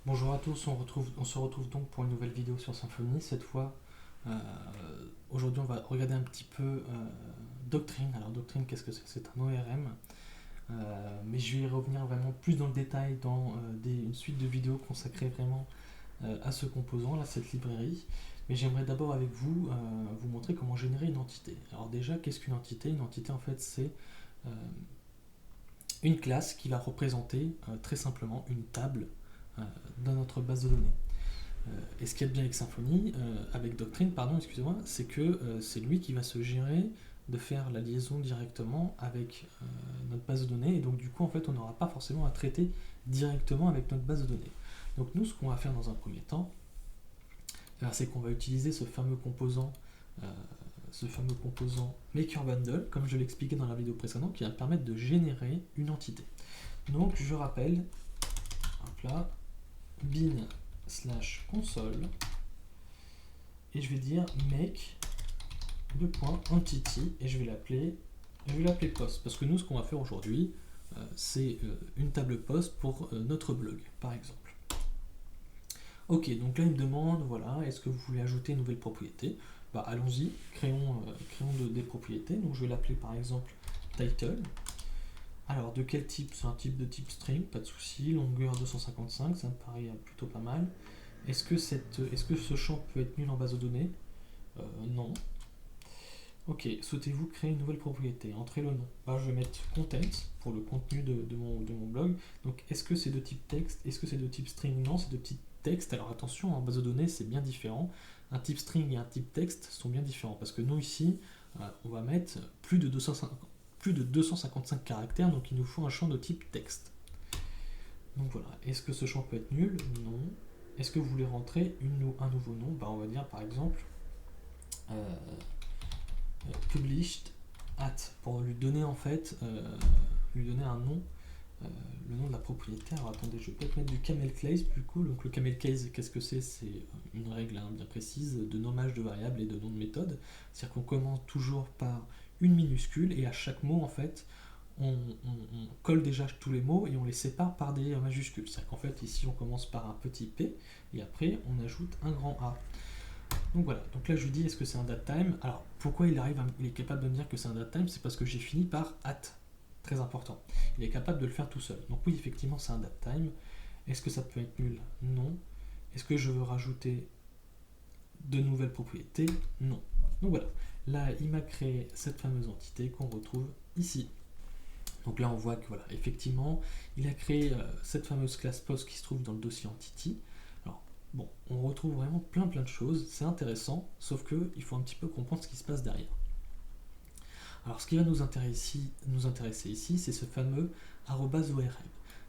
Bonjour à tous, on se retrouve donc pour une nouvelle vidéo sur Symfony. Cette fois, euh, aujourd'hui, on va regarder un petit peu Doctrine. Alors, Doctrine, qu'est-ce que c'est? C'est un ORM, mais je vais y revenir vraiment plus dans le détail dans une suite de vidéos consacrées vraiment à ce composant, là, cette librairie. Mais j'aimerais d'abord avec vous vous montrer comment générer une entité. Alors, déjà, qu'est-ce qu'une entité? Une entité, en fait, c'est euh, une classe qui va représenter très simplement une table euh, dans notre base de données. Et ce qu'il y a de bien avec Symfony, avec Doctrine, pardon, excusez-moi, c'est que c'est lui qui va se gérer de faire la liaison directement avec notre base de données, et donc du coup, en fait, on n'aura pas forcément à traiter directement avec notre base de données. Donc nous, ce qu'on va faire dans un premier temps, c'est qu'on va utiliser euh, ce fameux composant Maker Bundle, comme je l'expliquais dans la vidéo précédente, qui va permettre de générer une entité. Donc je rappelle, hop là, bin slash console, et je vais dire make deux points entity, et je vais l'appeler post, parce que nous, ce qu'on va faire aujourd'hui, c'est une table post pour notre blog, par exemple. Ok, donc là il me demande, voilà, est-ce que vous voulez ajouter une nouvelle propriété? Bah allons-y, créons des propriétés. Donc je vais l'appeler par exemple title. Alors de quel type? C'est un type de type string, pas de souci. Longueur 255, ça me paraît plutôt pas mal. Est-ce que ce champ peut être nul en base de données? Non. Ok, souhaitez-vous créer une nouvelle propriété? Entrez le nom. Bah, je vais mettre content pour le contenu de mon blog. Donc est-ce que c'est de type texte? Est-ce que c'est de type string? Non, c'est de type texte. Alors attention, en base de données, c'est bien différent. Un type string et un type texte sont bien différents parce que nous ici, on va mettre plus de 255 caractères, donc il nous faut un champ de type texte. Donc voilà, est-ce que ce champ peut être nul? Non. Est-ce que vous voulez rentrer un nouveau nom? Bah, on va dire par exemple euh, published at, pour lui donner en fait lui donner un nom, le nom de la propriété. Alors attendez, je vais peut-être mettre du camel case plus cool. Donc le camel case, qu'est-ce que c'est? C'est une règle bien précise de nommage de variables et de nom de méthode. C'est-à-dire qu'on commence toujours par une minuscule et à chaque mot en fait on colle déjà tous les mots et on les sépare par des majuscules. C'est-à-dire qu'en fait ici on commence par un petit p et après on ajoute un grand A. Donc voilà, donc là je lui dis est-ce que c'est un datetime? Alors pourquoi il est capable de me dire que c'est un datetime? C'est parce que j'ai fini par at, très important. Il est capable de le faire tout seul. Donc oui, effectivement c'est un datetime. Est-ce que ça peut être nul? Non. Est-ce que je veux rajouter de nouvelles propriétés? Non. Donc voilà, là il m'a créé cette fameuse entité qu'on retrouve ici. Donc là on voit que voilà, effectivement, il a créé cette fameuse classe post qui se trouve dans le dossier entity. Alors bon, on retrouve vraiment plein de choses, c'est intéressant, sauf que il faut un petit peu comprendre ce qui se passe derrière. Alors ce qui va nous intéresser ici, c'est ce fameux @orm.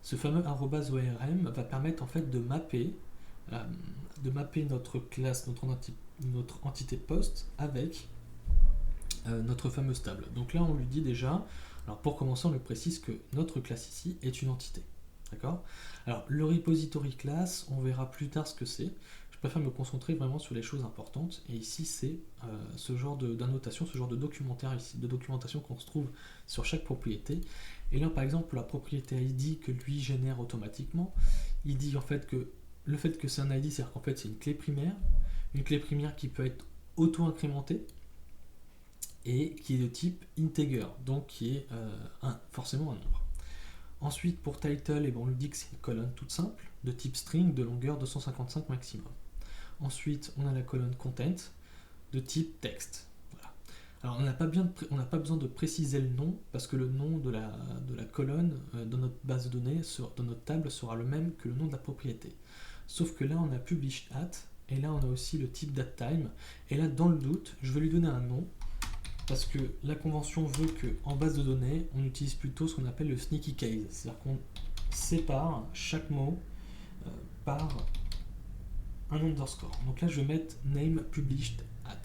Ce fameux @orm va permettre en fait euh, de mapper notre classe, notre entité post avec notre fameuse table. Donc là on lui dit déjà, alors pour commencer on lui précise que notre classe ici est une entité. D'accord? Alors le repository class, on verra plus tard ce que c'est. Je préfère me concentrer vraiment sur les choses importantes. Et ici c'est ce genre d'annotation, ce genre de documentaire ici, de documentation qu'on se trouve sur chaque propriété. Et là par exemple la propriété ID que lui génère automatiquement, il dit en fait que le fait que c'est un ID, c'est-à-dire qu'en fait c'est une clé primaire qui peut être auto-incrémentée et qui est de type integer, donc qui est forcément un nombre. Ensuite, pour title, on lui dit que c'est une colonne toute simple, de type string, de longueur 255 maximum. Ensuite, on a la colonne content, de type texte. Voilà. Alors, on n'a pas besoin de préciser le nom, parce que le nom de la colonne dans notre base de données, dans notre table, sera le même que le nom de la propriété. Sauf que là, on a published at, et là, on a aussi le type datetime. Et là, dans le doute, je vais lui donner un nom, parce que la convention veut qu'en base de données, on utilise plutôt ce qu'on appelle le sneaky case, c'est-à-dire qu'on sépare chaque mot par un underscore. Donc là, je vais mettre name published at.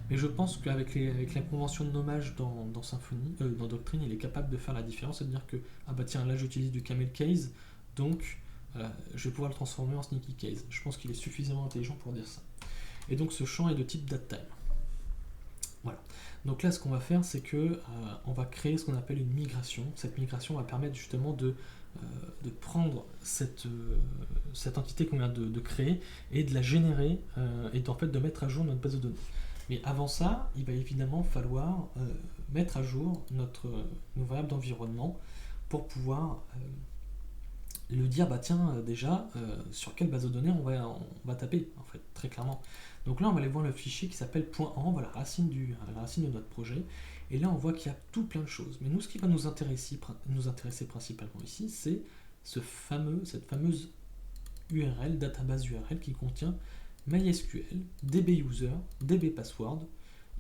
Mais je pense qu'avec la convention de nommage dans Symfony, dans Doctrine, il est capable de faire la différence et de dire que ah bah tiens, là j'utilise du camel case, donc je vais pouvoir le transformer en sneaky case. Je pense qu'il est suffisamment intelligent pour dire ça. Et donc ce champ est de type datetime. Voilà. Donc là, ce qu'on va faire, c'est que on va créer ce qu'on appelle une migration. Cette migration va permettre justement de prendre cette entité qu'on vient de créer et de la générer et en fait de mettre à jour notre base de données. Mais avant ça, il va évidemment falloir mettre à jour nos variables d'environnement pour pouvoir le dire, bah tiens, déjà, sur quelle base de données on va taper, en fait, très clairement. Donc là, on va aller voir le fichier qui s'appelle .en, voilà, la racine de notre projet. Et là, on voit qu'il y a tout plein de choses. Mais nous, ce qui va nous intéresser principalement ici, c'est cette fameuse URL, database URL qui contient MySQL, DBuser, DBpassword,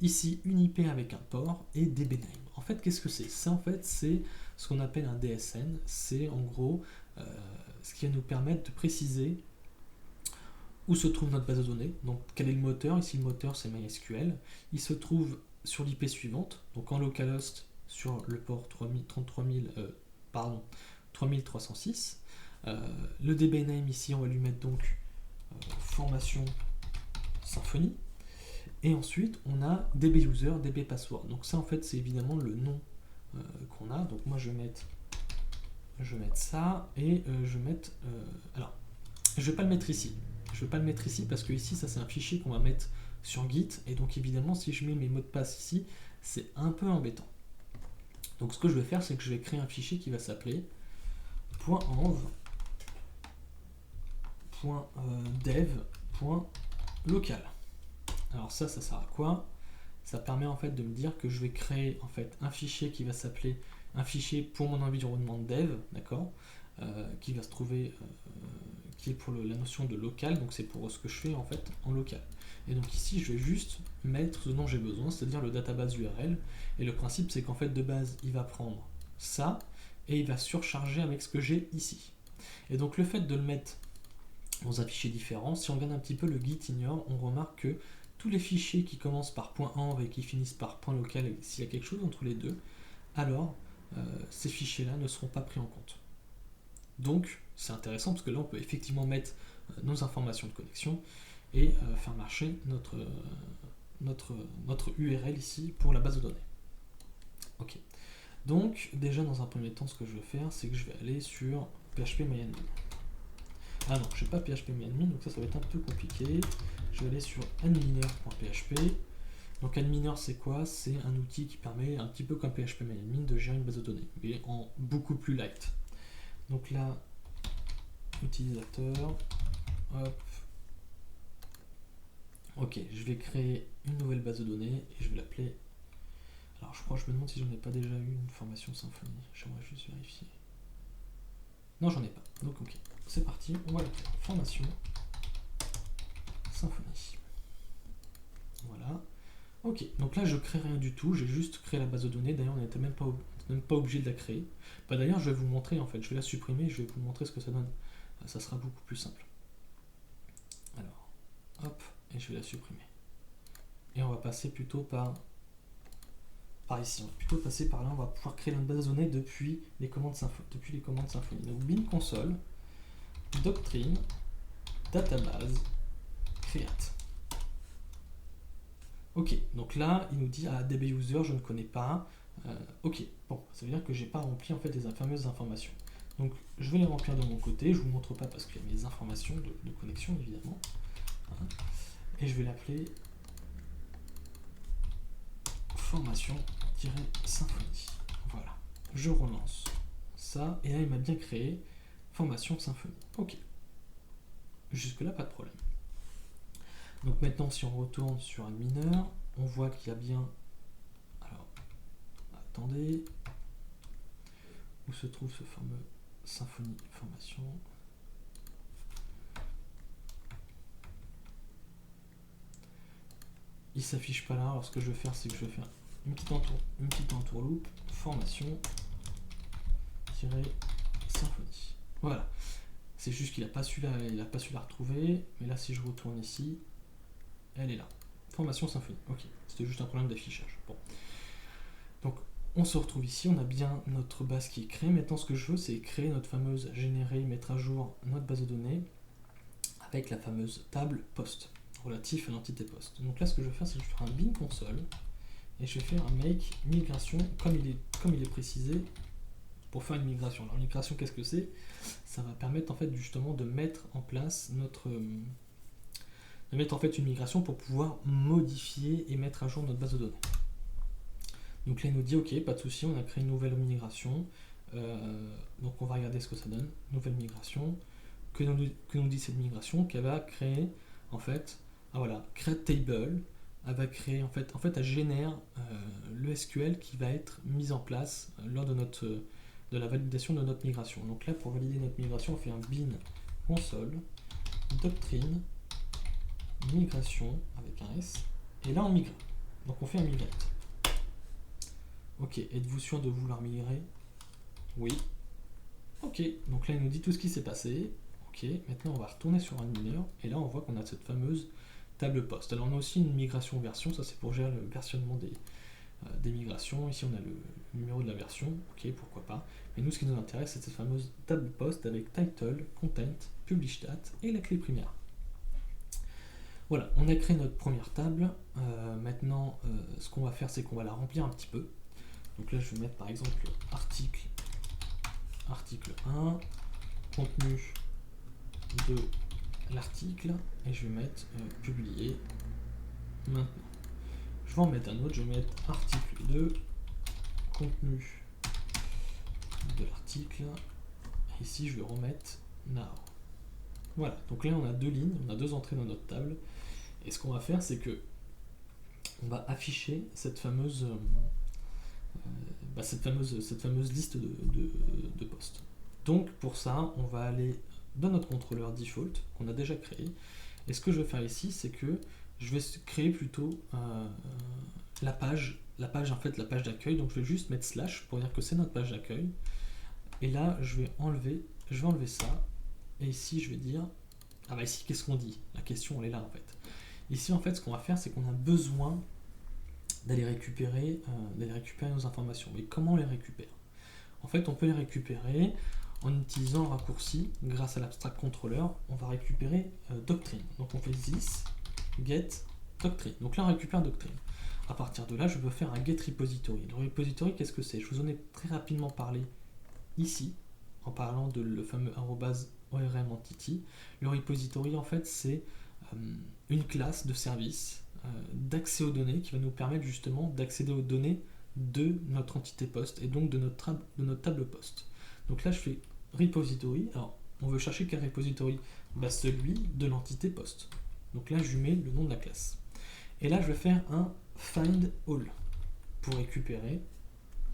ici une IP avec un port et DBName. En fait, qu'est-ce que c'est? Ça, en fait, c'est ce qu'on appelle un DSN. C'est en gros ce qui va nous permettre de préciser où se trouve notre base de données. Donc, quel est le moteur? Ici, le moteur, c'est MySQL. Il se trouve sur l'IP suivante, donc en localhost sur le port 3306. Le DBName, ici, on va lui mettre donc formation Symfony. Et ensuite, on a DBuser, DBpassword. Donc ça, en fait, c'est évidemment le nom qu'on a. Donc moi, je vais mettre ça et je vais mettre... alors, je vais pas le mettre ici. Je vais pas le mettre ici parce que ici, ça, c'est un fichier qu'on va mettre sur Git. Et donc, évidemment, si je mets mes mots de passe ici, c'est un peu embêtant. Donc, ce que je vais faire, c'est que je vais créer un fichier qui va s'appeler .env.dev.local. Alors ça sert à quoi? Ça permet en fait de me dire que je vais créer en fait un fichier qui va s'appeler un fichier pour mon environnement de dev, d'accord, qui va se trouver, qui est pour la notion de local, donc c'est pour ce que je fais en fait en local. Et donc ici je vais juste mettre ce dont j'ai besoin, c'est-à-dire le database URL, et le principe c'est qu'en fait de base il va prendre ça, et il va surcharger avec ce que j'ai ici. Et donc le fait de le mettre dans un fichier différent, si on regarde un petit peu le git ignore, on remarque que tous les fichiers qui commencent par .env et qui finissent par .local, et s'il y a quelque chose entre les deux, alors ces fichiers-là ne seront pas pris en compte. Donc c'est intéressant parce que là on peut effectivement mettre nos informations de connexion et faire marcher notre URL ici pour la base de données. Ok. Donc déjà dans un premier temps ce que je vais faire c'est que je vais aller sur phpMyAdmin. Ah non, je n'ai pas phpMyAdmin, donc ça va être un peu compliqué. Je vais aller sur adminer.php. Donc adminer c'est quoi? C'est un outil qui permet, un petit peu comme phpMyAdmin, de gérer une base de données, mais en beaucoup plus light. Donc là, utilisateur, hop. Ok, je vais créer une nouvelle base de données et je vais l'appeler... Alors je crois que je me demande si j'en ai pas déjà eu une formation Symfony. J'aimerais juste vérifier. Non, j'en ai pas. Donc ok, c'est parti, on va l'appeler formation Symfony. Voilà. Ok, donc là je crée rien du tout, j'ai juste créé la base de données. D'ailleurs on n'était même pas obligé de la créer. Bah, d'ailleurs je vais vous montrer en fait, je vais la supprimer, je vais vous montrer ce que ça donne. Ça sera beaucoup plus simple. Alors, hop, et je vais la supprimer. Et on va passer plutôt par ici, on va plutôt passer par là, on va pouvoir créer notre base de données depuis les commandes Symfony. Donc bin console, doctrine, database, create. Ok, donc là, il nous dit DBuser, je ne connais pas. Ok, bon, ça veut dire que j'ai pas rempli en fait les fameuses informations. Donc je vais les remplir de mon côté, je vous montre pas parce qu'il y a mes informations de connexion évidemment. Hein, et je vais l'appeler formation-symfony. Voilà, je relance ça et là il m'a bien créé formation Symfony. Ok, jusque là pas de problème. Donc maintenant si on retourne sur un mineur, on voit qu'il y a bien... Alors, attendez. Où se trouve ce fameux Symfony formation? Il s'affiche pas là, alors ce que je vais faire c'est que je vais faire une petite entourloupe, formation-symfony. Voilà. C'est juste qu'il n'a pas su la retrouver, mais là si je retourne ici, elle est là. Formation Symfony. Ok, c'était juste un problème d'affichage. Bon. Donc on se retrouve ici, on a bien notre base qui est créée. Maintenant ce que je veux c'est créer notre fameuse, mettre à jour notre base de données avec la fameuse table post relatif à l'entité post. Donc là ce que je vais faire c'est que je vais faire un bin console et je vais faire un make migration comme il est précisé pour faire une migration. Alors migration, qu'est-ce que c'est? Ça va permettre en fait justement de mettre en place une migration pour pouvoir modifier et mettre à jour notre base de données. Donc là il nous dit ok, pas de souci, on a créé une nouvelle migration. Donc on va regarder ce que ça donne. Nouvelle migration. Que nous dit cette migration? Qu'elle va créer en fait, create table. Elle va créer en fait elle génère le SQL qui va être mis en place lors de la validation de notre migration. Donc là pour valider notre migration, on fait un bin console doctrine migration avec un S et là on migre. Donc on fait un migrate. Ok, êtes-vous sûr de vouloir migrer? Oui. Ok, donc là il nous dit tout ce qui s'est passé. Ok, maintenant on va retourner sur un mineur et là on voit qu'on a cette fameuse table poste. Alors on a aussi une migration version, ça c'est pour gérer le versionnement des migrations. Ici on a le numéro de la version, ok, pourquoi pas. Mais nous ce qui nous intéresse c'est cette fameuse table poste avec title, content, publish date et la clé primaire. Voilà, on a créé notre première table. Maintenant ce qu'on va faire c'est qu'on va la remplir un petit peu. Donc là je vais mettre par exemple article 1, contenu de l'article et je vais mettre publier maintenant. Je vais en mettre un autre, je vais mettre article 2, contenu de l'article et ici je vais remettre now. Voilà, donc là on a deux lignes, on a deux entrées dans notre table et ce qu'on va faire c'est que on va afficher cette fameuse liste de postes. Donc pour ça on va aller dans notre contrôleur default qu'on a déjà créé. Et ce que je vais faire ici, c'est que je vais créer plutôt la page d'accueil. Donc je vais juste mettre slash pour dire que c'est notre page d'accueil. Et là, je vais enlever ça. Et ici, je vais dire, ici, qu'est-ce qu'on dit? La question, elle est là en fait. Ici, en fait, ce qu'on va faire, c'est qu'on a besoin d'aller récupérer nos informations. Mais comment on les récupère? En fait, on peut les récupérer en utilisant un raccourci grâce à l'abstract controller. On va récupérer doctrine. Donc on fait this get doctrine. Donc là on récupère doctrine. À partir de là, je peux faire un get repository. Le repository, qu'est-ce que c'est? Je vous en ai très rapidement parlé ici en parlant de le fameux @orm entity. Le repository en fait c'est une classe de service d'accès aux données qui va nous permettre justement d'accéder aux données de notre entité poste et donc de notre table poste. Donc là je fais repository. Alors on veut chercher quel repository? Celui de l'entité poste. Donc là je lui mets le nom de la classe. Et là je vais faire un find all pour récupérer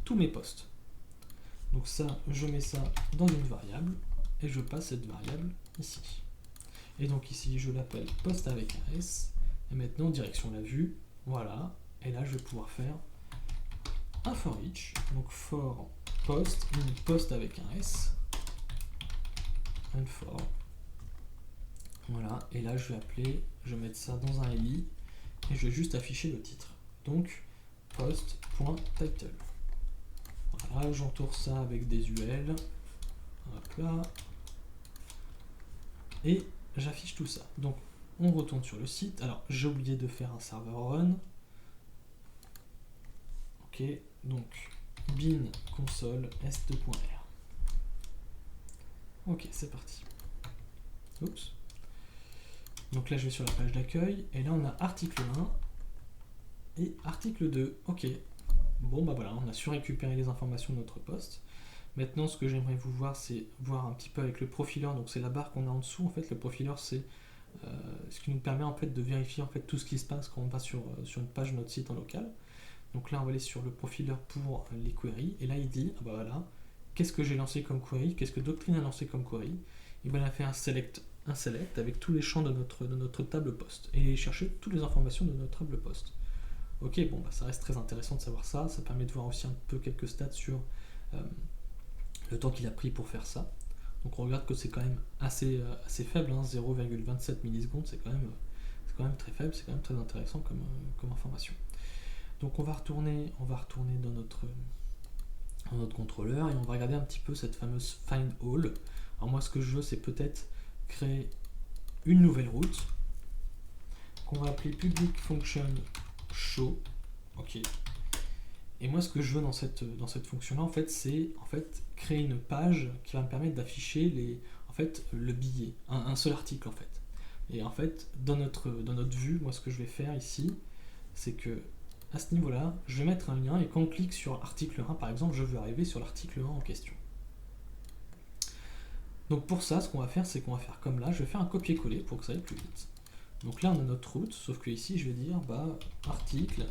tous mes postes. Donc ça, je mets ça dans une variable et je passe cette variable ici. Et donc ici je l'appelle poste avec un S. Et maintenant direction la vue, voilà. Et là je vais pouvoir faire un for each. Donc for post, post avec un S. And for. Voilà. Et là je vais mettre ça dans un li et je vais juste afficher le titre. Donc post.title. Voilà, j'entoure ça avec des UL. Hop là. Et j'affiche tout ça. Donc on retourne sur le site. Alors j'ai oublié de faire un serveur run. Ok, donc bin console s2.r. Ok, c'est parti. Oups. Donc là je vais sur la page d'accueil et là on a article 1 et article 2. Ok. Bon bah voilà, on a su récupérer les informations de notre poste. Maintenant ce que j'aimerais vous voir, c'est voir un petit peu avec le profileur. Donc c'est la barre qu'on a en dessous. En fait le profileur c'est ce qui nous permet en fait de vérifier en fait tout ce qui se passe quand on va sur une page de notre site en local. Donc là on va aller sur le profileur pour les queries et là il dit ah bah voilà, qu'est-ce que j'ai lancé comme query, qu'est-ce que Doctrine a lancé comme query. Et ben il a fait un select avec tous les champs de notre table poste et chercher toutes les informations de notre table poste. Ok, bon bah ça reste très intéressant de savoir ça. Ça permet de voir aussi un peu quelques stats sur le temps qu'il a pris pour faire ça. Donc on regarde que c'est quand même assez faible, hein, 0,27 millisecondes, c'est quand même très faible, c'est quand même très intéressant comme information. Donc on va retourner dans notre contrôleur et on va regarder un petit peu cette fameuse find all. Alors moi ce que je veux c'est peut-être créer une nouvelle route qu'on va appeler public function show. Ok, Et moi, ce que je veux dans cette fonction-là, en fait, c'est créer une page qui va me permettre d'afficher le billet, un seul article en fait. Et en fait, dans notre vue, moi, ce que je vais faire ici, c'est que à ce niveau-là, je vais mettre un lien et quand on clique sur article 1, par exemple, je veux arriver sur l'article 1 en question. Donc pour ça, ce qu'on va faire, c'est qu'on va faire comme là, je vais faire un copier-coller pour que ça aille plus vite. Donc là, on a notre route, sauf que ici, je vais dire article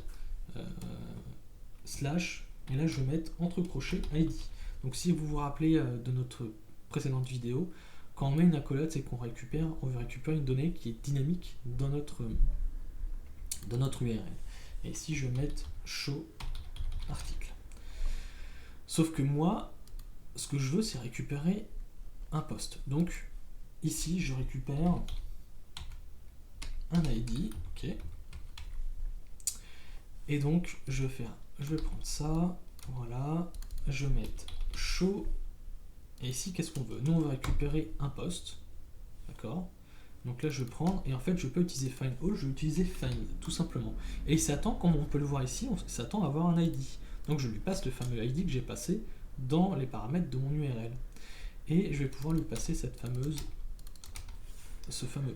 slash, et là, je vais mettre entre crochets ID. Donc si vous vous rappelez de notre précédente vidéo, quand on met une accolade, c'est qu'on veut récupérer une donnée qui est dynamique dans notre URL. Et ici, je vais mettre show article. Sauf que moi, ce que je veux, c'est récupérer un post. Donc, ici, je récupère un ID, ok. Et donc, je vais prendre ça, voilà, je vais mettre show. Et ici, qu'est-ce qu'on veut? Nous, on va récupérer un post, d'accord? Donc là, je vais prendre, et en fait, je peux utiliser find all, je vais utiliser find, tout simplement. Et il s'attend, comme on peut le voir ici, il s'attend à avoir un ID. Donc je lui passe le fameux ID que j'ai passé dans les paramètres de mon URL. Et je vais pouvoir lui passer ce fameux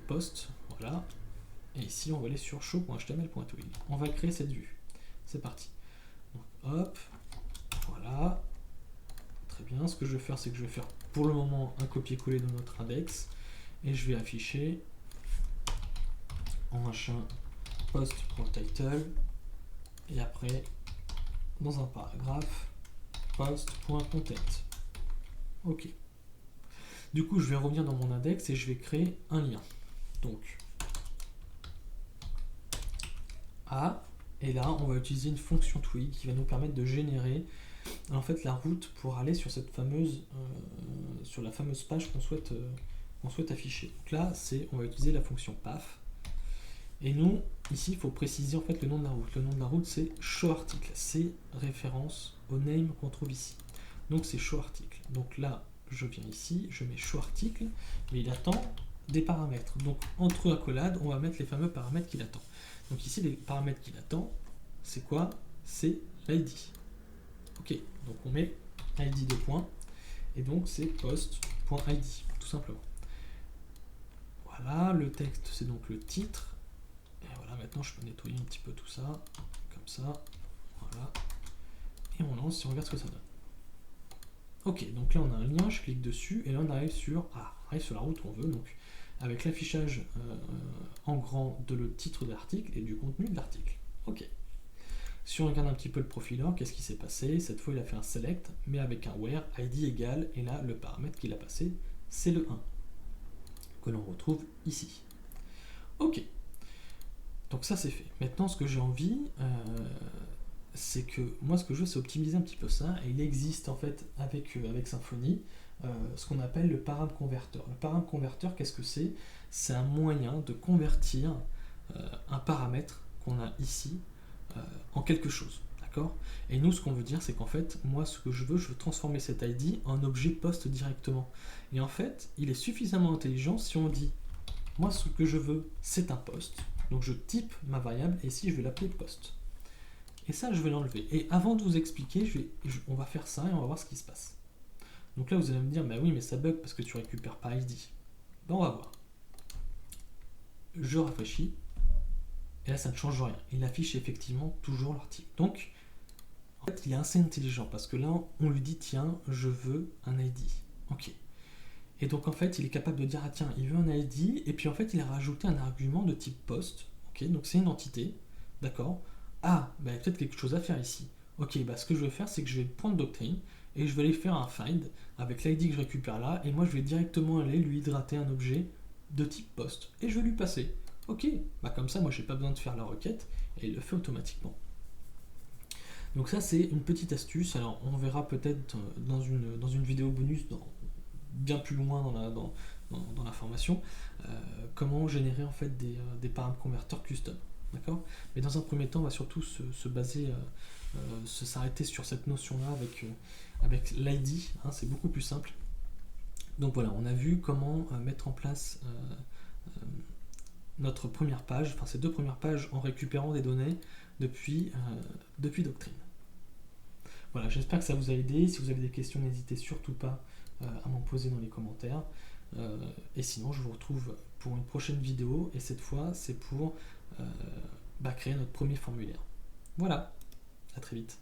post, voilà. Et ici, on va aller sur show.html.twig. On va créer cette vue. C'est parti. Donc, hop, voilà. Très bien. Ce que je vais faire, c'est que je vais faire pour le moment un copier-coller de notre index. Et je vais afficher en machin post.title. Et après, dans un paragraphe, post.content. Ok. Du coup, je vais revenir dans mon index et je vais créer un lien. Donc, et là, on va utiliser une fonction twig qui va nous permettre de générer en fait la route pour aller sur sur la fameuse page qu'on souhaite afficher. Donc là, on va utiliser la fonction path. Et nous, ici, il faut préciser en fait le nom de la route. Le nom de la route, c'est showArticle. C'est référence au name qu'on trouve ici. Donc c'est showArticle. Donc là, je viens ici, je mets showArticle, mais il attend des paramètres. Donc entre accolades, on va mettre les fameux paramètres qu'il attend. Donc ici, les paramètres qu'il attend, c'est quoi? C'est l'ID. Ok, donc on met ID de points, et donc c'est post.id, tout simplement. Voilà, le texte, c'est donc le titre. Et voilà, maintenant je peux nettoyer un petit peu tout ça, comme ça, voilà. Et on lance et on regarde ce que ça donne. Ok, donc là on a un lien, je clique dessus, et là on arrive sur la route qu'on veut, donc avec l'affichage en grand de le titre de l'article et du contenu de l'article. Ok. Si on regarde un petit peu le profiler, qu'est-ce qui s'est passé? Cette fois il a fait un select, mais avec un where id égale, et là le paramètre qu'il a passé, c'est le 1, que l'on retrouve ici. Ok. Donc ça c'est fait. Maintenant ce que j'ai envie, c'est que moi ce que je veux c'est optimiser un petit peu ça, et il existe en fait avec Symfony ce qu'on appelle le param converter. Le param converter, qu'est-ce que c'est? C'est un moyen de convertir un paramètre qu'on a ici en quelque chose, d'accord? Et nous ce qu'on veut dire c'est qu'en fait moi ce que je veux transformer cet ID en objet post directement. Et en fait il est suffisamment intelligent si on dit moi ce que je veux c'est un post. Donc je type ma variable et ici je vais l'appeler post. Et ça je vais l'enlever. Et avant de vous expliquer, on va faire ça et on va voir ce qui se passe. Donc là vous allez me dire, bah oui mais ça bug parce que tu récupères pas ID. Ben on va voir. Je rafraîchis. Et là ça ne change rien. Il affiche effectivement toujours l'article. Donc en fait il est assez intelligent parce que là on lui dit tiens je veux un ID. Ok. Et donc en fait il est capable de dire ah tiens il veut un ID et puis en fait il a rajouté un argument de type post. Ok, donc c'est une entité. D'accord. Ah bah il y a peut-être quelque chose à faire ici. Ok, bah ce que je vais faire c'est que je vais prendre doctrine et je vais aller faire un find avec l'ID que je récupère là et moi je vais directement aller lui hydrater un objet de type post et je vais lui passer. Ok, bah comme ça moi j'ai pas besoin de faire la requête et il le fait automatiquement. Donc ça c'est une petite astuce, alors on verra peut-être dans une vidéo bonus bien plus loin dans la formation comment générer en fait des param converteurs custom. D'accord. Mais dans un premier temps on va surtout se baser, s'arrêter sur cette notion là avec l'ID, hein, c'est beaucoup plus simple. Donc voilà, on a vu comment mettre en place notre première page, enfin ces deux premières pages en récupérant des données depuis Doctrine. Voilà, j'espère que ça vous a aidé. Si vous avez des questions, n'hésitez surtout pas à m'en poser dans les commentaires. Et sinon, je vous retrouve pour une prochaine vidéo, et cette fois, c'est pour créer notre premier formulaire. Voilà, à très vite.